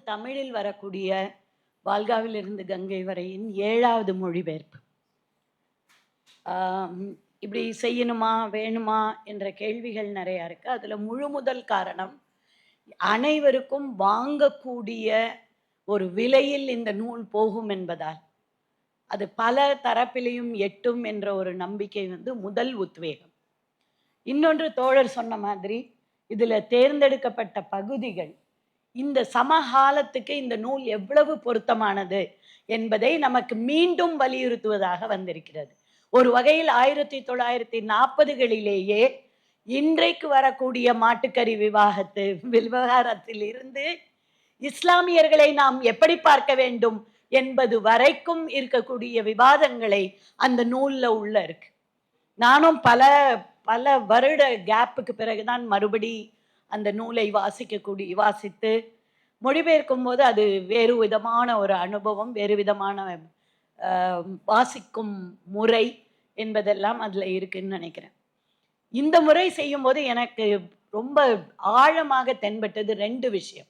தமிழில் வரக்கூடிய வால்காவிலிருந்து கங்கை வரையின் 7வது மொழிபெயர்ப்பு. இப்படி செய்யணுமா வேணுமா என்ற கேள்விகள் நிறையா இருக்கு. அதுல முதல் காரணம், அனைவருக்கும் வாங்கக்கூடிய ஒரு விலையில் இந்த நூல் போகும் என்பதால் அது பல தரப்பிலையும் எட்டும் என்ற ஒரு நம்பிக்கை முதல் உத்வேகம். இன்னொன்று, தோழர் சொன்ன மாதிரி இதுல தேர்ந்தெடுக்கப்பட்ட பகுதிகள் இந்த சமகாலத்துக்கு இந்த நூல் எவ்வளவு பொருத்தமானது என்பதை நமக்கு மீண்டும் வலியுறுத்துவதாக வந்திருக்கிறது. ஒரு வகையில் 1940களிலேயே இன்றைக்கு வரக்கூடிய மாட்டுக்கறி விவகாரத்தில் இருந்து இஸ்லாமியர்களை நாம் எப்படி பார்க்க வேண்டும் என்பது வரைக்கும் இருக்கக்கூடிய விவாதங்களை அந்த நூல்ல உள்ள இருக்கு. நானும் பல பல வருட கேப்புக்கு பிறகுதான் மறுபடி அந்த நூலை வாசித்து மொழிபெயர்க்கும் போது அது வேறு விதமான ஒரு அனுபவம், வேறு விதமான வாசிக்கும் முறை என்பதெல்லாம் அதுல இருக்குன்னு நினைக்கிறேன். இந்த முறை செய்யும் போது எனக்கு ரொம்ப ஆழமாக தென்பட்டது 2 விஷயம்.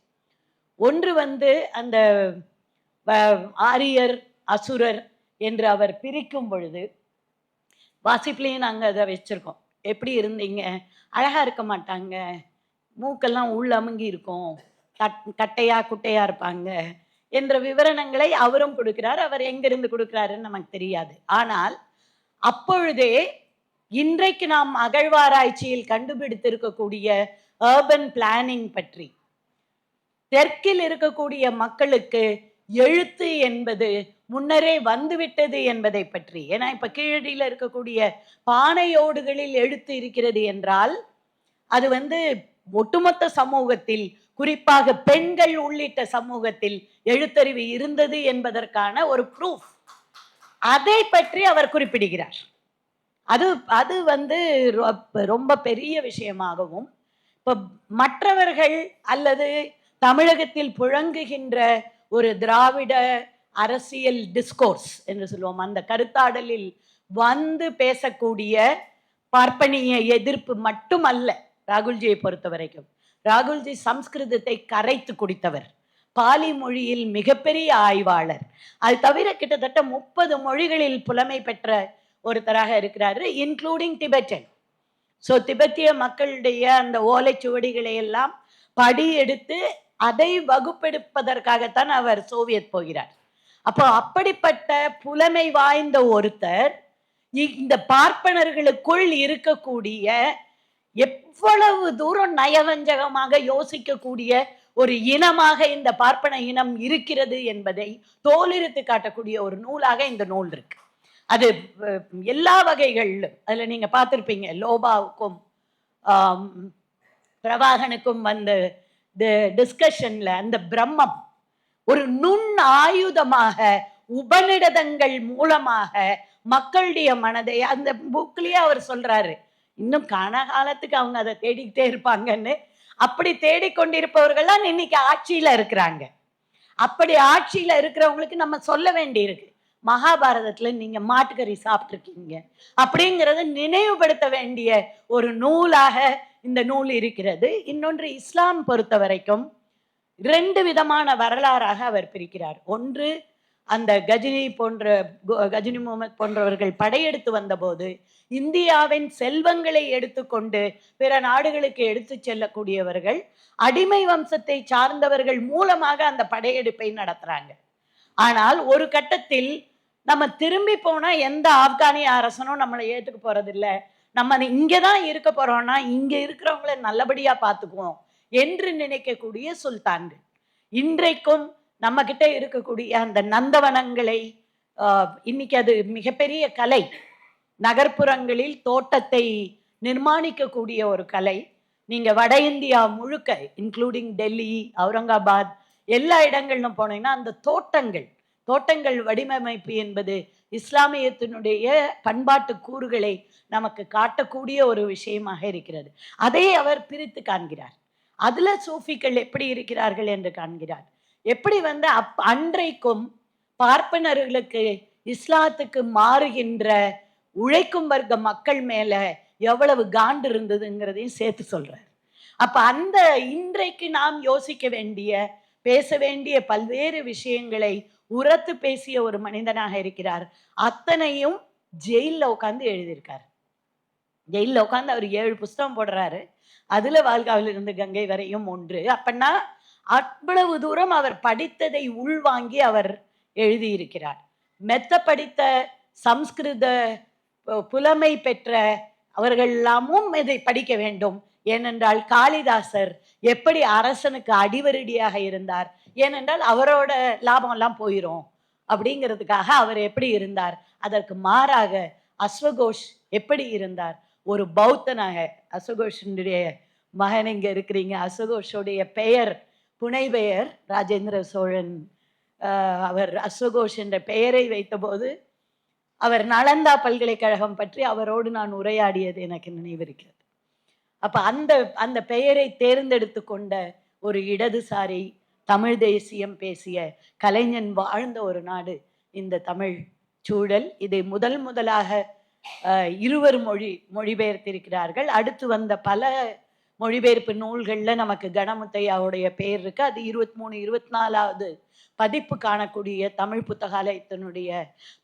ஒன்று அந்த ஆரியர் அசுரர் என்று அவர் பிரிக்கும் பொழுது வாசிப்புலையும் நாங்கள் அதை வச்சிருக்கோம். எப்படி இருந்தீங்க, அழகா இருக்க மாட்டாங்க, மூக்கெல்லாம் உள் அமுங்கி இருக்கும், கட்டையா குட்டையா இருப்பாங்க என்ற விவரணங்களை அவரும் கொடுக்கிறார். அவர் எங்கிருந்து கொடுக்கிறாருன்னு நமக்கு தெரியாது. ஆனால் அப்பொழுதே இன்றைக்கு நாம் அகழ்வாராய்ச்சியில் கண்டுபிடித்திருக்கக்கூடிய அர்பன் பிளானிங் பற்றி, தெற்கில் இருக்கக்கூடிய மக்களுக்கு எழுத்து என்பது முன்னரே வந்துவிட்டது என்பதை பற்றி, ஏன்னா இப்ப கீழடியில் இருக்கக்கூடிய பானையோடுகளில் எழுத்து இருக்கிறது என்றால் அது ஒட்டுமொத்த சமூகத்தில், குறிப்பாக பெண்கள் உள்ளிட்ட சமூகத்தில் எழுத்தறிவு இருந்தது என்பதற்கான ஒரு ப்ரூஃப். அதை பற்றி அவர் குறிப்பிடுகிறார். அது அது ரொம்ப பெரிய விஷயமாகவும், இப்ப மற்றவர்கள் அல்லது தமிழகத்தில் புழங்குகின்ற ஒரு திராவிட அரசியல் டிஸ்கோர்ஸ் என்று சொல்லுவோம், அந்த கருத்தாடலில் பேசக்கூடிய பார்ப்பனிய எதிர்ப்பு மட்டுமல்ல. ராகுல்ஜியை பொறுத்த வரைக்கும் ராகுல்ஜி சம்ஸ்கிருதத்தை கரைத்து குடித்தவர், பாலி மொழியில் மிகப்பெரிய ஆய்வாளர். அது தவிர கிட்டத்தட்ட 30 மொழிகளில் புலமை பெற்ற ஒருத்தராக இருக்கிறாரு, இன்க்ளூடிங் டிபெட்டன். ஸோ திபெத்திய மக்களுடைய அந்த ஓலைச்சுவடிகளை எல்லாம் படி எடுத்து அதை வகுப்பெடுப்பதற்காகத்தான் அவர் சோவியத் போகிறார். அப்போ அப்படிப்பட்ட புலமை வாய்ந்த ஒருத்தர் இந்த பார்ப்பனர்களுக்குள் இருக்கக்கூடிய எவ்வளவு தூரம் நயவஞ்சகமாக யோசிக்கக்கூடிய ஒரு இனமாக இந்த பார்ப்பன இனம் இருக்கிறது என்பதை தோலுரித்து காட்டக்கூடிய ஒரு நூலாக இந்த நூல் இருக்கு. அது எல்லா வகைகளிலும், அதுல நீங்க பார்த்திருப்பீங்க, லோபாவுக்கும் பிரவாகனுக்கும் டிஸ்கஷன்ல அந்த பிரம்மம் ஒரு நுண் ஆயுதமாக உபநிடதங்கள் மூலமாக மக்களுடைய மனதை, அந்த புக்லயே அவர் சொல்றாரு, இன்னும் காலத்துக்கு அவங்க அதை தேடிக்கிட்டே இருப்பாங்கன்னு. அப்படி தேடிக்கொண்டிருப்பவர்கள்லாம் இன்னைக்கு ஆட்சியில இருக்கிறாங்க. அப்படி ஆட்சியில இருக்கிறவங்களுக்கு நம்ம சொல்ல வேண்டி இருக்கு, மகாபாரதத்துல நீங்க மாட்டுக்கறி சாப்பிட்டுருக்கீங்க அப்படிங்கிறத நினைவுபடுத்த வேண்டிய ஒரு நூலாக இந்த நூல் இருக்கிறது. இன்னொன்று, இஸ்லாம் பொறுத்த வரைக்கும் 2 விதமான வரலாறாக அவர் பிரிக்கிறார். ஒன்று, அந்த கஜினி முகமது போன்றவர்கள் படையெடுத்து வந்தபோது இந்தியாவின் செல்வங்களை எடுத்துக்கொண்டு பிற நாடுகளுக்கு எடுத்து செல்லக்கூடியவர்கள் அடிமை வம்சத்தை சார்ந்தவர்கள் மூலமாக அந்த படையெடுப்பை நடத்துறாங்க. ஆனால் ஒரு கட்டத்தில் நம்ம திரும்பி போனா எந்த ஆப்கானிய அரசனும் நம்மளை ஏற்றுக்க போறது இல்லை, நம்ம இங்கதான் இருக்க போறோம்னா இங்க இருக்கிறவங்களை நல்லபடியா பார்த்துக்குவோம் என்று நினைக்கக்கூடிய சுல்தான்கள் இன்றைக்கும் நம்ம கிட்ட இருக்கக்கூடிய அந்த நந்தவனங்களை, இன்னைக்கு அது மிகப்பெரிய கலை, நகர்ப்புறங்களில் தோட்டத்தை நிர்மாணிக்கக்கூடிய ஒரு கலை. நீங்க வட இந்தியா முழுக்க, இன்க்ளூடிங் டெல்லி, அவுரங்காபாத், எல்லா இடங்களும் போனீங்கன்னா அந்த தோட்டங்கள் வடிவமைப்பு என்பது இஸ்லாமியத்தினுடைய பண்பாட்டு கூறுகளை நமக்கு காட்டக்கூடிய ஒரு விஷயமாக இருக்கிறது. அதை அவர் பிரித்து காண்கிறார். அதுல சூஃபிகள் எப்படி இருக்கிறார்கள் என்று காண்கிறார். எப்படி அன்றைக்கும் பார்ப்பனர்களுக்கு இஸ்லாத்துக்கு மாறுகின்ற உழைக்கும் வர்க்க மக்கள் மேல எவ்வளவு காண்டு இருந்ததுங்கிறதையும் சேர்த்து சொல்றார். அப்ப அந்த இன்றைக்கு நாம் யோசிக்க வேண்டிய பேச வேண்டிய பல்வேறு விஷயங்களை உரத்து பேசிய ஒரு மனிதனாக இருக்கிறார். அத்தனையும் ஜெயில்ல உட்கார்ந்து எழுதியிருக்காரு. ஜெயில்ல உட்கார்ந்து அவர் 7 புஸ்தகம் போடுறாரு. அதுல வாழ்காவிலிருந்து கங்கை வரையும் ஒன்று. அப்பன்னா அவ்வளவு தூரம் அவர் படித்ததை உள்வாங்கி அவர் எழுதியிருக்கிறார். மெத்த படித்த சம்ஸ்கிருத புலமை பெற்ற அவர்கள் எல்லாமும் இதை படிக்க வேண்டும். ஏனென்றால் காளிதாசர் எப்படி அரசனுக்கு அடிவருடியாக இருந்தார், ஏனென்றால் அவரோட லாபம் எல்லாம் போயிரும் அப்படிங்கிறதுக்காக அவர் எப்படி இருந்தார், அதற்கு மாறாக அஸ்வகோஷ் எப்படி இருந்தார், ஒரு பௌத்தனாக. அஸ்வகோஷனுடைய மகன் இங்க இருக்கிறீங்க. அஸ்வகோஷோடைய பெயர் புனை பெயர் ராஜேந்திர சோழன். அவர் அஸ்வகோஷ் என்ற பெயரை வைத்தபோது அவர் நலந்தா பல்கலைக்கழகம் பற்றி அவரோடு நான் உரையாடியது எனக்கு நினைவிருக்கிறது. அப்ப அந்த அந்த பெயரை தேர்ந்தெடுத்து கொண்ட ஒரு இடதுசாரி தமிழ் தேசியம் பேசிய கலைஞன் வாழ்ந்த ஒரு நாடு இந்த தமிழ் சூழல். இதை முதலாக இருவர் மொழிபெயர்த்திருக்கிறார்கள். அடுத்து வந்த பல மொழிபெயர்ப்பு நூல்கள்ல நமக்கு கணமுத்தையாவுடைய பெயர் இருக்கு. அது 23, 24வது பதிப்பு காணக்கூடிய தமிழ் புத்தகாலயத்தினுடைய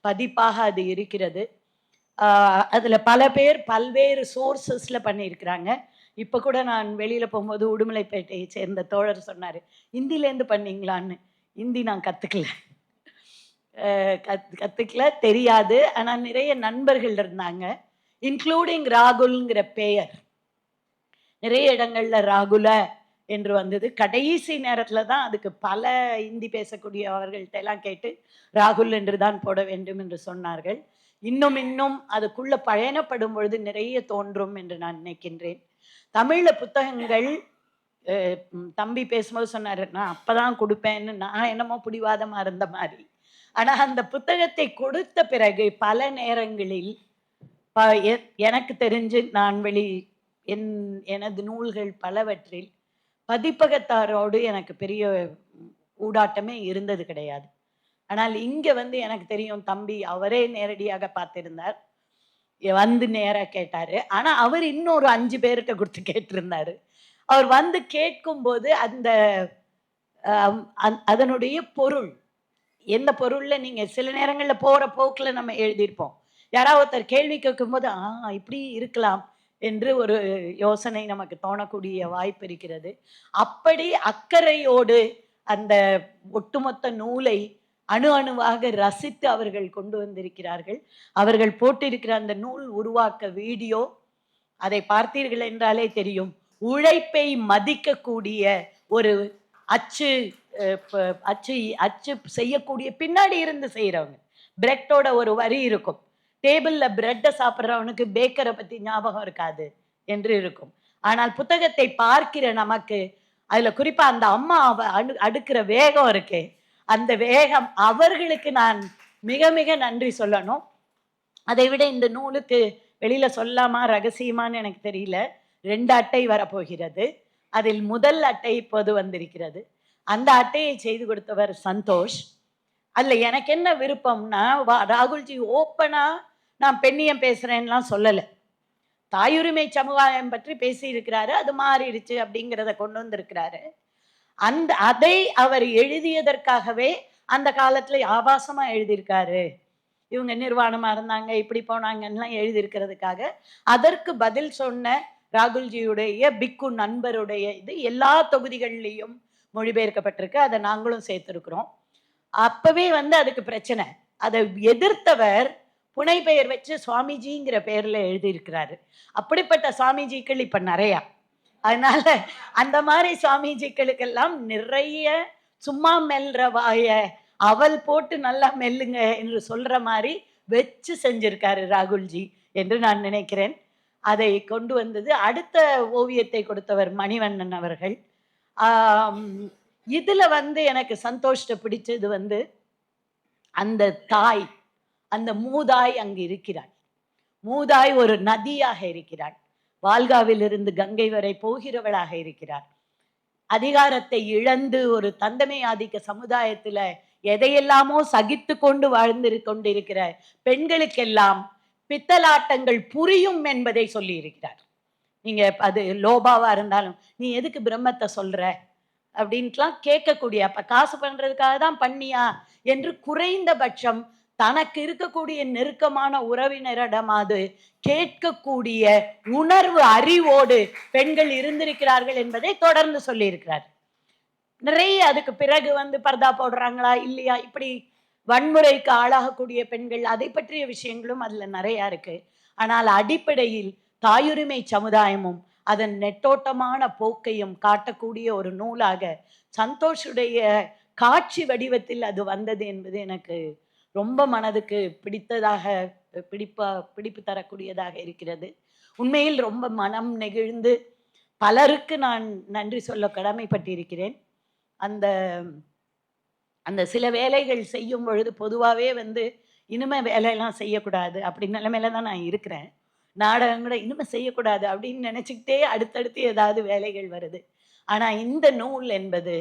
பதிப்பாக அது இருக்கிறது. அதுல பல பேர் பல்வேறு சோர்சஸ்ல பண்ணியிருக்கிறாங்க. இப்ப கூட நான் வெளியில போகும்போது உடுமலைப்பேட்டையை சேர்ந்த தோழர் சொன்னாரு, இந்திலேருந்து பண்ணீங்களான்னு. இந்தி நான் கத்துக்கல, தெரியாது. ஆனா நிறைய நண்பர்கள் இருந்தாங்க, இன்க்ளூடிங் ராகுல்ங்கிற பெயர் நிறைய இடங்கள்ல ராகுல என்று வந்தது. கடைசி நேரத்துல தான் அதுக்கு பல இந்தி பேசக்கூடியவர்கள்ட்ட எல்லாம் கேட்டு ராகுல் என்று தான் போட வேண்டும் என்று சொன்னார்கள். இன்னும் அதுக்குள்ள பயணப்படும் பொழுது நிறைய தோன்றும் என்று நான் நினைக்கின்றேன். தமிழ்ல புத்தகங்கள் தம்பி பேசும்போது சொன்னாரு, நான் அப்பதான் கொடுப்பேன்னு. நான் என்னமோ பிடிவாதமா இருந்த மாதிரி. ஆனா அந்த புத்தகத்தை கொடுத்த பிறகு பல நேரங்களில் எனக்கு தெரிஞ்சு நான் எனது நூல்கள் பலவற்றில் பதிப்பகத்தாரோடு எனக்கு பெரிய ஊடாட்டமே இருந்தது கிடையாது. ஆனால் இங்க எனக்கு தெரியும், தம்பி அவரே நேரடியாக பார்த்திருந்தார், நேரா கேட்டாரு. ஆனா அவர் இன்னொரு 5 பேர்கிட்ட கொடுத்து கேட்டிருந்தாரு. அவர் கேட்கும் போது அந்த அதனுடைய பொருள் எந்த பொருள்ல, நீங்க சில நேரங்கள்ல போற போக்குல நம்ம எழுதியிருப்போம். யாராவது ஒருத்தர் கேள்வி கேட்கும் போது இப்படி இருக்கலாம் என்று ஒரு யோசனை நமக்கு தோணக்கூடிய வாய்ப்பு இருக்கிறது. அப்படி அக்கறையோடு அந்த ஒட்டுமொத்த நூலை அணுவாக ரசித்து அவர்கள் கொண்டு வந்திருக்கிறார்கள். அவர்கள் போட்டிருக்கிற அந்த நூல் உருவாக்க வீடியோ, அதை பார்த்தீர்கள் என்றாலே தெரியும். உழைப்பை மதிக்கக்கூடிய ஒரு அச்சு செய்யக்கூடிய பின்னாடி இருந்து செய்யறவங்க. பிரெட்டோட ஒரு வரி இருக்கும், டேபிள்ல பிரெட்டை சாப்பிட்றவனுக்கு பேக்கரை பத்தி ஞாபகம் இருக்காது என்று இருக்கும். ஆனால் புத்தகத்தை பார்க்கிற நமக்கு அதுல குறிப்பா அந்த அம்மா அடுக்கிற வேகம் இருக்கே, அந்த வேகம், அவர்களுக்கு நான் மிக மிக நன்றி சொல்லணும். அதை விட இந்த நூலுக்கு வெளியில சொல்லாமா ரகசியமான்னு எனக்கு தெரியல, 2 அட்டை வரப்போகிறது. அதில் முதல் அட்டை இப்போது வந்திருக்கிறது. அந்த அட்டையை செய்து கொடுத்தவர் சந்தோஷ். அதுல எனக்கு என்ன விருப்பம்னா, ராகுல்ஜி ஓப்பனா நான் பெண்ணியம் பேசுறேன்லாம் சொல்லல, தாயுரிமை சமுதாயம் பற்றி பேசி இருக்கிறாரு, அது மாறிடுச்சு அப்படிங்கிறத கொண்டு வந்திருக்கிறாரு. அதை அவர் எழுதியதற்காகவே அந்த காலத்துல ஆபாசமா எழுதியிருக்காரு. இவங்க நிர்வாணமா இருந்தாங்க, இப்படி போனாங்கன்னு எழுதியிருக்கிறதுக்காக அதற்கு பதில் சொன்ன ராகுல்ஜியுடைய பிக்கு நண்பருடைய இது எல்லா தொகுதிகள்லையும் மொழிபெயர்க்கப்பட்டிருக்கு. அதை நாங்களும் சேர்த்திருக்கிறோம். அப்பவே அதுக்கு பிரச்சனை. அதை எதிர்த்தவர் புனை பெயர் வச்சு சுவாமிஜிங்கிற பெயர்ல எழுதியிருக்கிறாரு. அப்படிப்பட்ட சுவாமிஜிக்கள் இப்ப நிறையா. அதனால அந்த மாதிரி சுவாமிஜிக்களுக்கெல்லாம் நிறைய சும்மா மெல்ற வாய அவள் போட்டு நல்லா மெல்லுங்க என்று சொல்ற மாதிரி வச்சு செஞ்சிருக்காரு ராகுல்ஜி என்று நான் நினைக்கிறேன். அதை கொண்டு வந்தது அடுத்த ஓவியத்தை கொடுத்தவர் மணிவண்ணன் அவர்கள். இதுல எனக்கு சந்தோஷத்தை பிடிச்சது அந்த தாய், அந்த மூதாய் அங்கு இருக்கிறாள். மூதாய் ஒரு நதியாக இருக்கிறாள், வால்காவிலிருந்து கங்கை வரை போகிறவளாக இருக்கிறார். அதிகாரத்தை இழந்து ஒரு தந்தமை ஆதிக்க சமுதாயத்துல எதையெல்லாமோ சகித்து கொண்டு வாழ்ந்து கொண்டிருக்கிற பெண்களுக்கெல்லாம் பித்தலாட்டங்கள் புரியும் என்பதை சொல்லி இருக்கிறார். நீங்க அது லோபாவா இருந்தாலும், நீ எதுக்கு பிரம்மத்தை சொல்ற, அப்படின்ட்டுலாம் கேட்கக்கூடிய, அப்ப காசு பண்றதுக்காக தான் பண்ணியா என்று குறைந்தபட்சம் தனக்கு இருக்கக்கூடிய நெருக்கமான உறவினரிடமாவது கேட்கக்கூடிய உணர்வு அறிவோடு பெண்கள் இருந்திருக்கிறார்கள் என்பதை தொடர்ந்து சொல்லியிருக்கிறார். நிறைய அதுக்கு பிறகு பர்தா போடுறாங்களா இல்லையா, இப்படி வன்முறைக்கு ஆளாகக்கூடிய பெண்கள், அதை பற்றிய விஷயங்களும் அதுல நிறைய இருக்கு. ஆனால் அடிப்படையில் தாயுரிமை சமுதாயமும் அதன் நெட்டோட்டமான போக்கையும் காட்டக்கூடிய ஒரு நூலாக சந்தோஷுடைய காட்சி வடிவத்தில் அது வந்தது என்பது எனக்கு ரொம்ப மனதுக்கு பிடிப்பு தரக்கூடியதாக இருக்கிறது. உண்மையில் ரொம்ப மனம் நெகிழ்ந்து பலருக்கு நான் நன்றி சொல்ல கடமைப்பட்டிருக்கிறேன். அந்த அந்த சில வேலைகள் செய்யும் பொழுது பொதுவாகவே இனிமே வேலையெல்லாம் செய்யக்கூடாது அப்படி நிலைமையில தான் நான் இருக்கிறேன். நாடகம் கூட இனிமே செய்யக்கூடாது அப்படின்னு நினைச்சுக்கிட்டே அடுத்தடுத்து ஏதாவது வேலைகள் வருது. ஆனா இந்த நூல் என்பது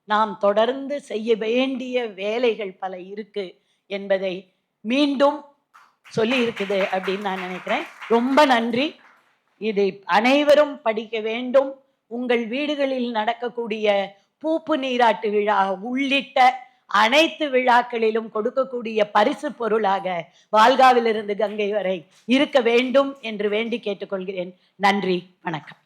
நாம் தொடர்ந்து செய்ய வேண்டிய வேலைகள் பல இருக்கு என்பதை மீண்டும் சொல்லி இருக்குது அப்படின்னு நான் நினைக்கிறேன். ரொம்ப நன்றி. இதை அனைவரும் படிக்க வேண்டும். உங்கள் வீடுகளில் நடக்கக்கூடிய பூப்பு நீராட்டு விழா உள்ளிட்ட அனைத்து விழாக்களிலும் கொடுக்கக்கூடிய பரிசு பொருளாக வால்காவிலிருந்து கங்கை வரை இருக்க வேண்டும் என்று வேண்டி கேட்டுக்கொள்கிறேன். நன்றி, வணக்கம்.